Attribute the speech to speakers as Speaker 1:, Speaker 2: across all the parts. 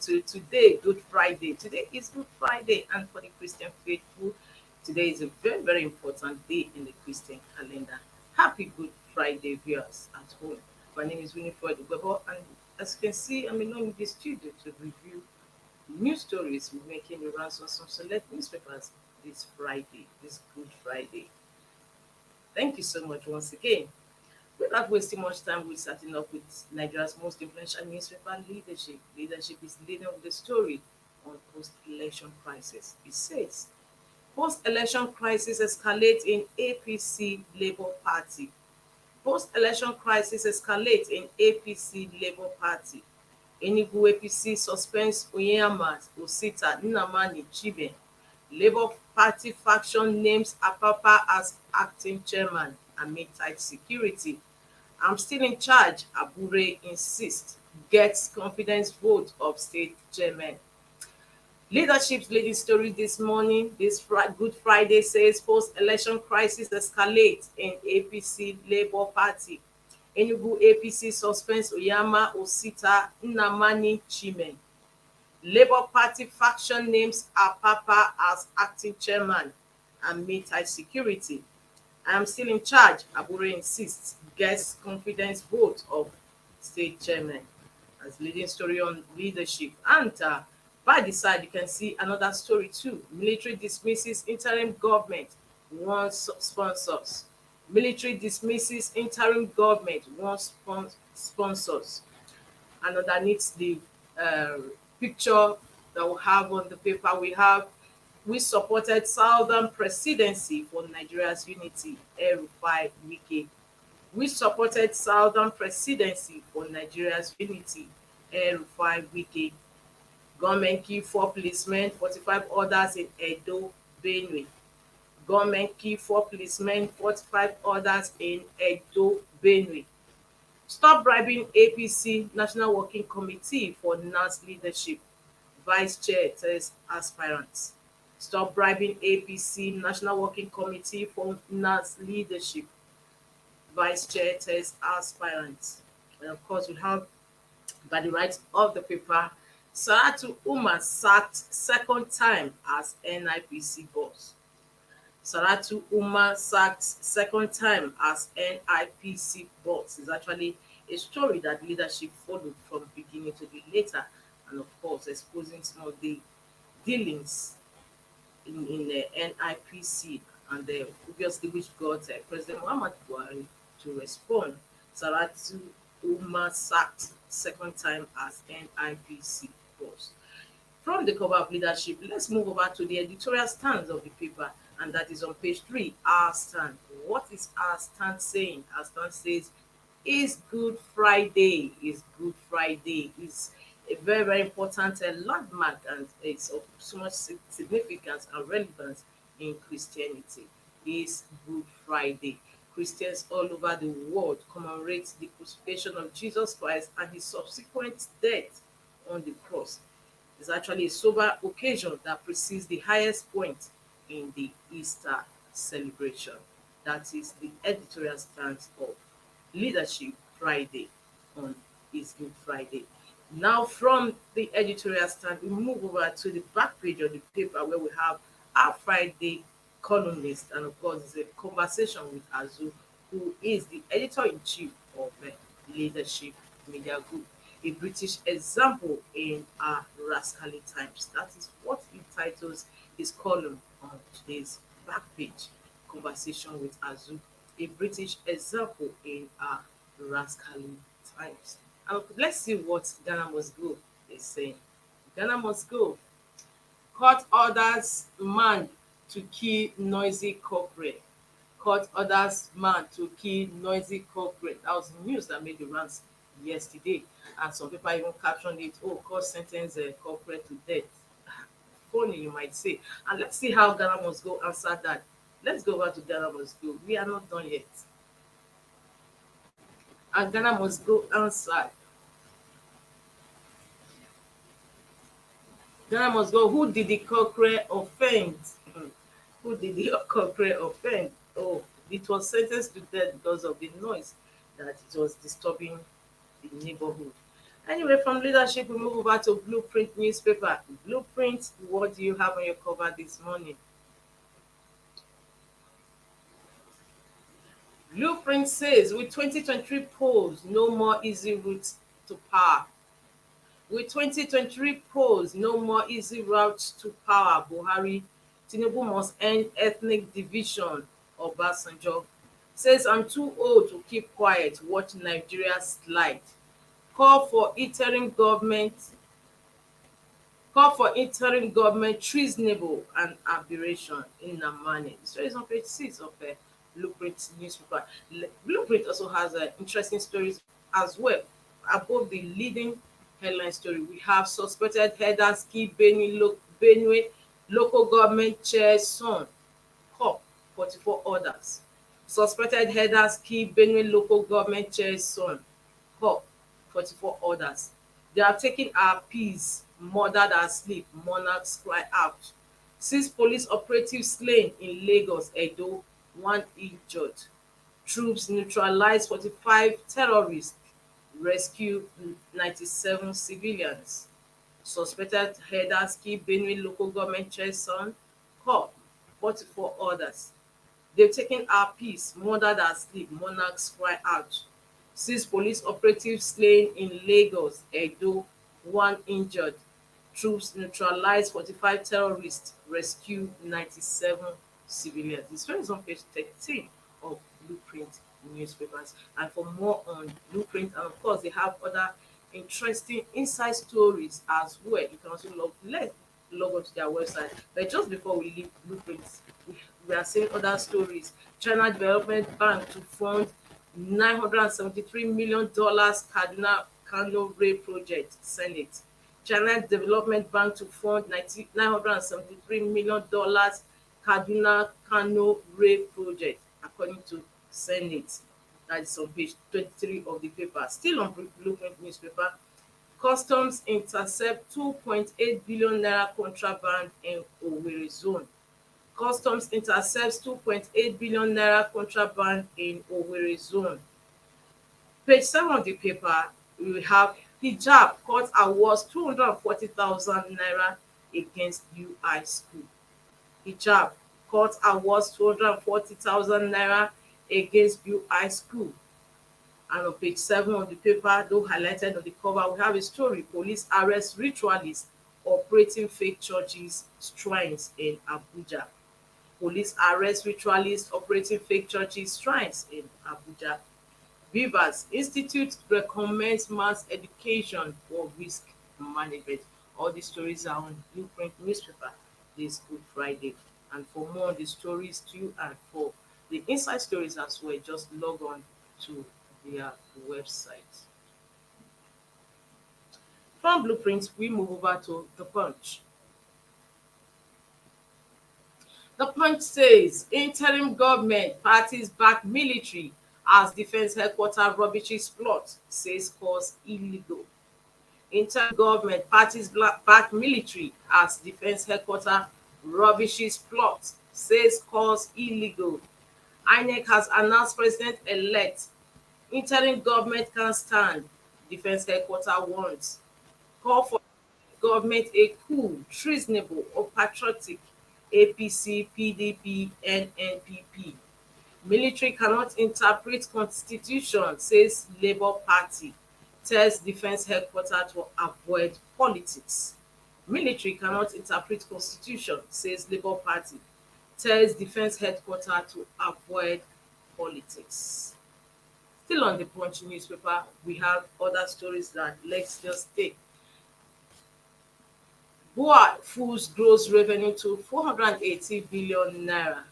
Speaker 1: to today, Good Friday. Today is Good Friday, and for the Christian faithful, today is a very, very important day in the Christian calendar. Happy Good Friday, viewers at home. My name is Winifred Ubebo, and as you can see, I'm alone in the studio to review news stories making the rounds on some select newspapers this Friday, this Good Friday. Thank you so much once again. Without wasting much time, we're starting off with Nigeria's most influential newspaper, Leadership. Leadership is leading with the story on post-election crisis. It says, post-election crisis escalates in APC Labour Party. Post-election crisis escalates in APC Labour Party. Enugu APC suspends Onyema Osita Nnamani Chibe. Labour Party faction names Apapa as acting chairman amid tight security. I'm still in charge, Abure insists. Gets confidence vote of state chairman. Leadership's leading story this morning, Good Friday, says post-election crisis escalates in APC Labour Party. Enugu APC suspends Oyama Osita Nnamani Chime. Labour Party faction names Apapa as acting chairman amid tight security. I am still in charge, Abure insists. Gets confidence vote of state chairman. As leading story on leadership. And by the side, you can see another story too. Military dismisses interim government, wants sponsors. Military dismisses interim government, wants sponsors. And underneath the uh, picture that we have on the paper, we supported Southern Presidency for Nigeria's unity, El-Rufai Wike. We supported Southern Presidency for Nigeria's unity, El-Rufai Wike. Government key 4 policemen, 45 others in Edo, Benue. Government key 4 policemen, 45 others in Edo, Benue. Stop bribing APC National Working Committee for NAS leadership. Vice Chair tells aspirants. Stop bribing APC National Working Committee for NAS leadership. Vice Chair tells aspirants. And of course, we have by the right of the paper, Saratu Umar sacked second time as NIPC boss. Saratu Umar sacked second time as NIPC boss is actually a story that leadership followed from beginning to the later, and of course exposing some of the dealings in the NIPC, and obviously which got President Muhammad Buhari to respond. Saratu Umar sacked second time as NIPC boss. From the cover of leadership, let's move over to the editorial stands of the paper, and that is on page 3. Our stand. What is our stand saying? Our stand says, is Good Friday. Is Good Friday. Is a very, very important landmark, and it's of so much significance and relevance in Christianity. Is Good Friday. Christians all over the world commemorate the crucifixion of Jesus Christ and his subsequent death on the cross. It's actually a sober occasion that precedes the highest point in the Easter celebration. That is the editorial stance of Leadership Friday on Is Good Friday. Now, from the editorial stand, we move over to the back page of the paper where we have our Friday columnist, and of course, it's a conversation with Azu, who is the editor in chief of Leadership Media Group, a British example in our rascally times. That is what he titles his column on today's back page. Conversation with Azu, a British example in our rascally times. And let's see what Ghana Must Go is saying. Ghana Must Go. Court orders man to kill noisy corporate. Court orders man to kill noisy corporate. That was news that made the rounds yesterday. And some people even captioned it, oh, court sentence a corporate to death. Funny, you might say. And let's see how Ghana Must Go answer that. Let's go over to Ghana Must Go. We are not done yet. And Ghana Must Go answer. Ghana Must Go. Who did the corporate offend? Who did the corporate offend? Oh, it was sentenced to death because of the noise that it was disturbing the neighborhood. Anyway, from leadership, we move over to Blueprint newspaper. Blueprint, what do you have on your cover this morning? Blueprint says with 2023 polls, no more easy routes to power. With 2023 polls, no more easy routes to power. Buhari, Tinubu must end ethnic division. Obasanjo says, I'm too old to keep quiet, watch Nigeria slide. Call for interim government treasonable and aberration in Namani. The story is on page 6 of the Blueprint newspaper. Blueprint also has interesting stories as well. Above the leading headline story, we have suspected headers kill Benue local government chair son, cop 44 others. Suspected headers kill Benue local government chair son, cop 44 others. They have taken our peace, murdered our sleep, monarchs cry out. 6 police operatives slain in Lagos, Edo, 1 injured. Troops neutralize 45 terrorists, rescue 97 civilians. Suspected headers kill Benue local government chairson, cop 44 others. They've taken our peace, murdered our sleep, monarchs cry out. 6 police operatives slain in Lagos, Edo, 1 injured. Troops neutralize 45 terrorists, rescue 97 civilians. The story is on page 13 of Blueprint newspapers. And for more on Blueprint, and of course, they have other interesting inside stories as well. You can also log on to their website. But just before we leave Blueprint, we are seeing other stories. China Development Bank to fund $973 million Kaduna Kano Rail project, Senate. China Development Bank to fund $973 million Kaduna Kano Rail project, according to Senate. That is on page 23 of the paper. Still on Blueprint newspaper, customs intercept 2.8 billion naira contraband in Owerri zone. Customs intercepts 2.8 billion naira contraband in Owerri zone. Page 7 of the paper, we have hijab court awards 240,000 naira against UI school. Hijab court awards 240,000 naira against UI school. And on page 7 of the paper, though highlighted on the cover, we have a story: police arrest ritualists operating fake churches, shrines in Abuja. Police arrest ritualists operating fake churches, shrines in Abuja. Rivers Institute recommends mass education for risk management. All these stories are on Blueprint newspaper this Good Friday. And for more on the stories too, and for the inside stories as well, just log on to their website. From Blueprint, we move over to The Punch. The Punch says interim government parties back military as defence headquarters rubbishes plot, says cause illegal. Interim government parties back military as defence headquarters rubbishes plot, says cause illegal. INEC has announced president-elect interim government can stand, defence headquarters warns. Call for government a coup, treasonable or patriotic, APC, PDP, NNPP. Military cannot interpret constitution, says Labour Party, tells defence headquarters to avoid politics. Military cannot interpret constitution, says Labour Party, tells defence headquarters to avoid politics. Still on the Punch newspaper, we have other stories that let's just take. BUA fools gross revenue to 480 billion naira.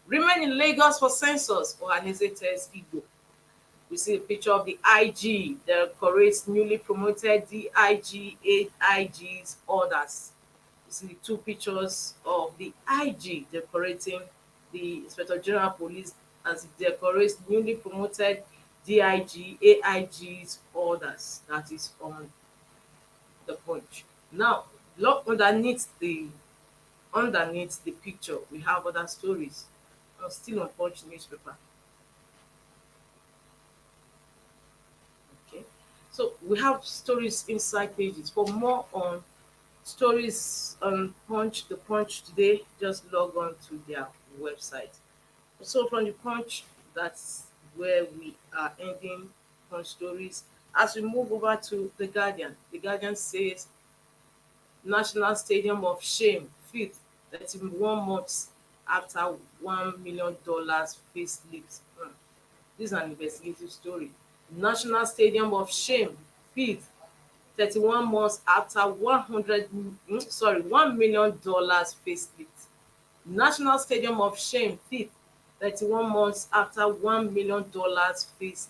Speaker 1: Remain in Lagos for census, Ohaneze tells Igbo. We see a picture of the IG, the correct newly promoted DIG, 8 IGs orders. You see the 2 pictures of the IG decorating the Inspector General Police as it decorates newly promoted DIG, 8 IGs orders. That is on the Punch. Now, look underneath the picture, we have other stories. Still on Punch newspaper. Okay. So we have stories inside pages. For more on stories on Punch, the Punch today, just log on to their website. So from the Punch, that's where we are ending Punch stories. As we move over to the Guardian says National Stadium of Shame, fifth, 31 months after $1 million facelift. This is an investigative story. National Stadium of Shame, fifth, 31 months after 1 million dollars facelift. National Stadium of Shame, fifth, 31 months after $1 million facelift.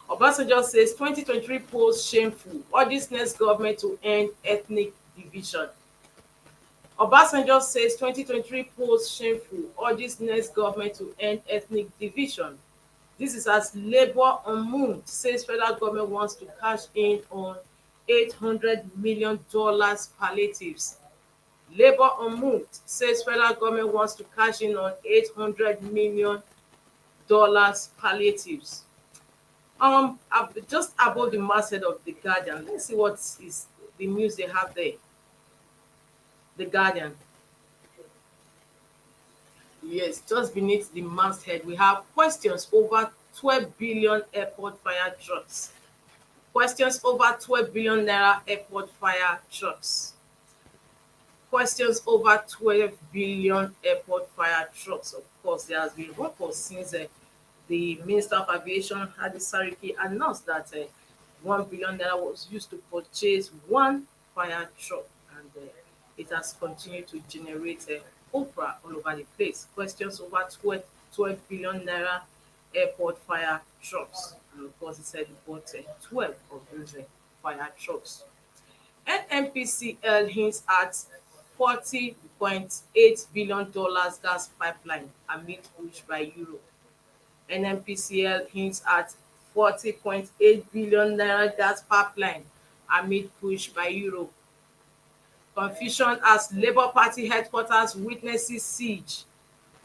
Speaker 1: Obasanjo says 2023 polls shameful, urges next government to end ethnic division. Obasanjo says 2023 polls shameful, urges next government to end ethnic division. This is as Labour unmoved says federal government wants to cash in on $800 million palliatives. Labour unmoved says federal government wants to cash in on $800 million palliatives. Just above the masthead of the Guardian, let's see what is the news they have there. The Guardian. Yes, just beneath the masthead, we have questions over 12 billion airport fire trucks. Questions over 12 billion naira airport fire trucks. Questions over 12 billion airport fire trucks. Of course, there has been reports since the Minister of Aviation, Hadi Sariki, announced that 1 billion naira was used to purchase one fire truck, and it has continued to generate opera all over the place. Questions over 12 billion naira airport fire trucks. And of course, he said he bought 12 of those fire trucks. NNPCL hints at $40.8 billion gas pipeline amid push by Europe. NNPCL hints at 40.8 billion naira gas pipeline amid push by Europe. Confusion as Labour Party headquarters witnesses siege.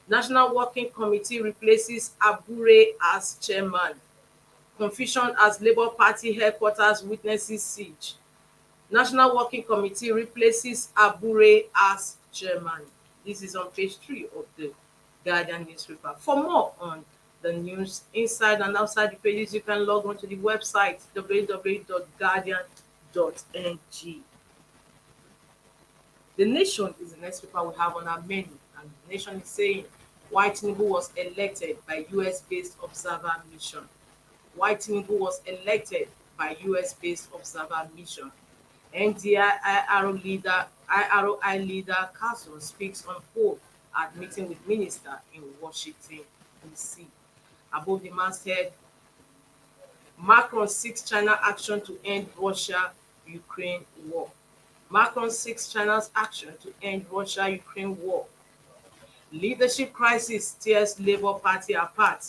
Speaker 1: National Working Committee replaces Abure as chairman. Confusion as Labour Party headquarters witnesses siege. National Working Committee replaces Abure as chairman. This is on page 3 of the Guardian newspaper. For more on the news inside and outside the pages, you can log on to the website www.guardian.ng. The Nation is the next paper we have on our menu, and the Nation is saying why Tinubu was elected by US-based observer mission. Why Tinubu was elected by US-based observer mission. NDI IRI leader Carson speaks on hold at meeting with minister in Washington, D.C. Above the masthead, Macron seeks China action to end Russia-Ukraine war. Macron seeks China's action to end Russia-Ukraine war. Leadership crisis tears Labour Party apart.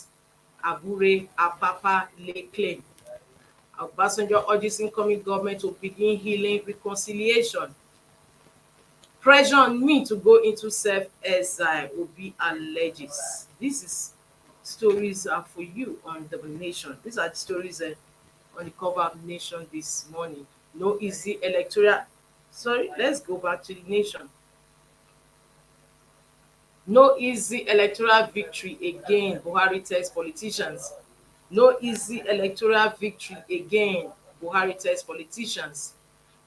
Speaker 1: Abure Apapa lay claim. Obasanjo urges incoming government to begin healing reconciliation. Pressure on me to go into self-exile, Obi alleges. This is stories for you on the Nation. These are the stories on the cover of Nation this morning. No easy electoral. Sorry, let's go back to the Nation. No easy electoral victory again, Buhari tells politicians. No easy electoral victory again, Buhari tells politicians.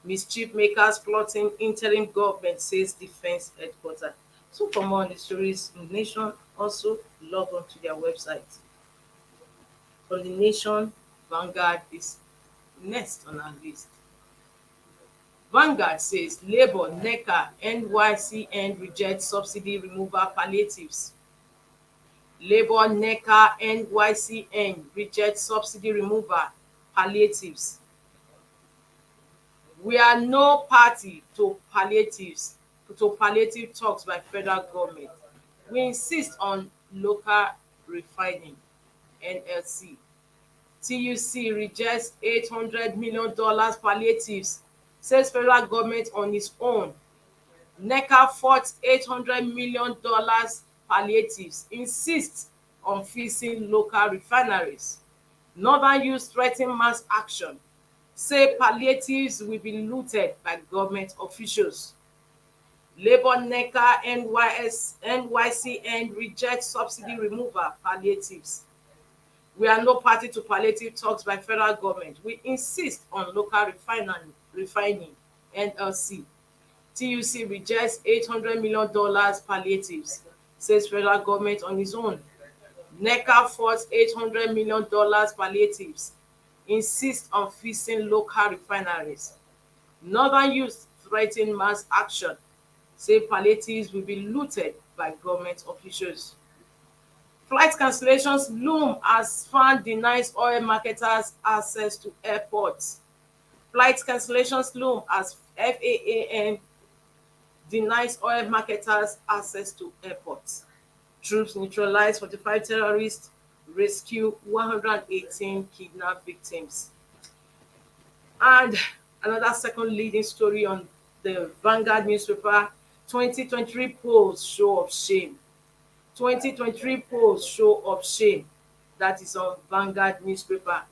Speaker 1: Mischief makers plotting interim government, says defense headquarters. So for more on the stories in the Nation, also log on to their website. From the Nation, Vanguard is next on our list. Vanguard says Labour, NECA, NYCN reject subsidy removal palliatives. Labour, NECA, NYCN reject subsidy removal palliatives. We are no party to palliative talks by federal government. We insist on local refining. NLC. TUC rejects $800 million palliatives, says federal government on its own. NECA fought $800 million palliatives, insists on fixing local refineries. Northern youth threaten mass action. Say palliatives will be looted by government officials. Labour NECA NYCN reject subsidy removal palliatives. We are no party to palliative talks by federal government. We insist on local refining NLC. TUC rejects $800 million palliatives, says federal government on its own. NECA force $800 million palliatives, insist on fixing local refineries. Northern youth threaten mass action, say palliatives will be looted by government officials. Flight cancellations loom as FAAN denies oil marketers access to airports. Flight cancellations loom as FAAN denies oil marketers access to airports. Troops neutralize 45 terrorists, rescue 118 kidnapped victims. And another second leading story on the Vanguard newspaper, 2023 polls show of shame. 2023 polls show of shame. That is on Vanguard newspaper.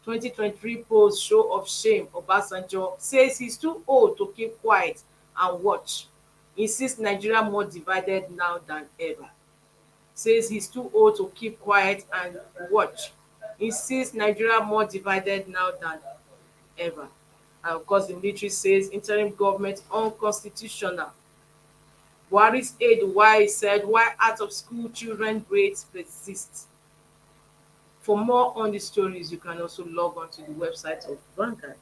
Speaker 1: 2023 polls show of shame. Obasanjo says he's too old to keep quiet and watch. Insists Nigeria more divided now than ever. Says he's too old to keep quiet and watch. Insists Nigeria more divided now than ever. And of course, the military says interim government unconstitutional. Buhari's aide why said why out of school children grades persist. For more on the stories, you can also log on to the website of Vanguard.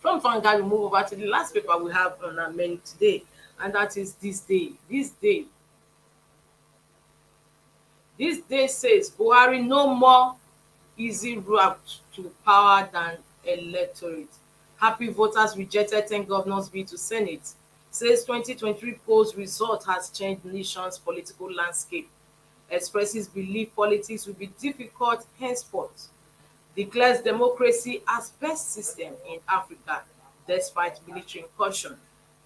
Speaker 1: From Vanguard, we move over to the last paper we have on our menu today, and that is This Day. This Day. This Day says Buhari no more easy route to power than electorate. Happy voters rejected 10 governors bill to Senate. Says 2023 polls result has changed nation's political landscape. Expresses belief politics will be difficult henceforth. Declares democracy as best system in Africa despite military incursion.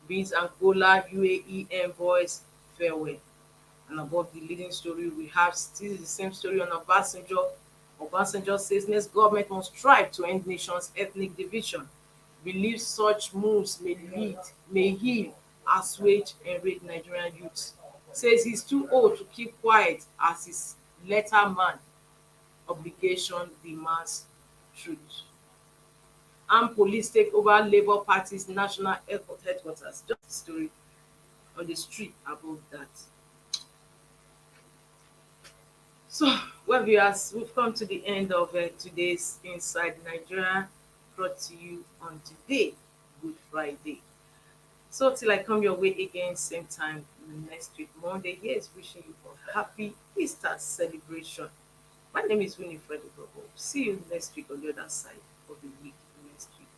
Speaker 1: Bids Angola UAE envoys farewell. And above the leading story, we have still the same story on Obasanjo. Obasanjo says next government must strive to end nation's ethnic division. Believes such moves may heal, assuage, enrage Nigerian youths. Says he's too old to keep quiet as his letterman obligation demands truth. Armed police take over Labour Party's national airport headquarters. Just a story on the street above that. So, well, viewers, we've come to the end of today's Inside Nigeria, brought to you on today, Good Friday. So, till I come your way again, same time next week, Monday, here's wishing you a happy Easter celebration. My name is Winifred Ogogo. See you next week on the other side of the week next week.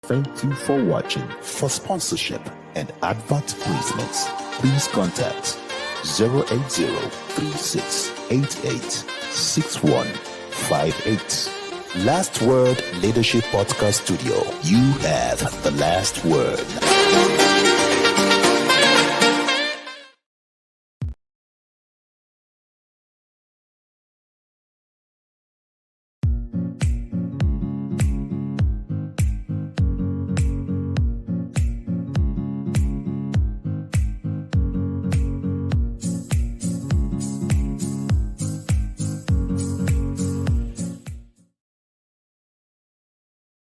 Speaker 2: Thank you for watching. For sponsorship and advert placements, please contact 080-3688-6158. Last Word Leadership Podcast Studio. You have the last word.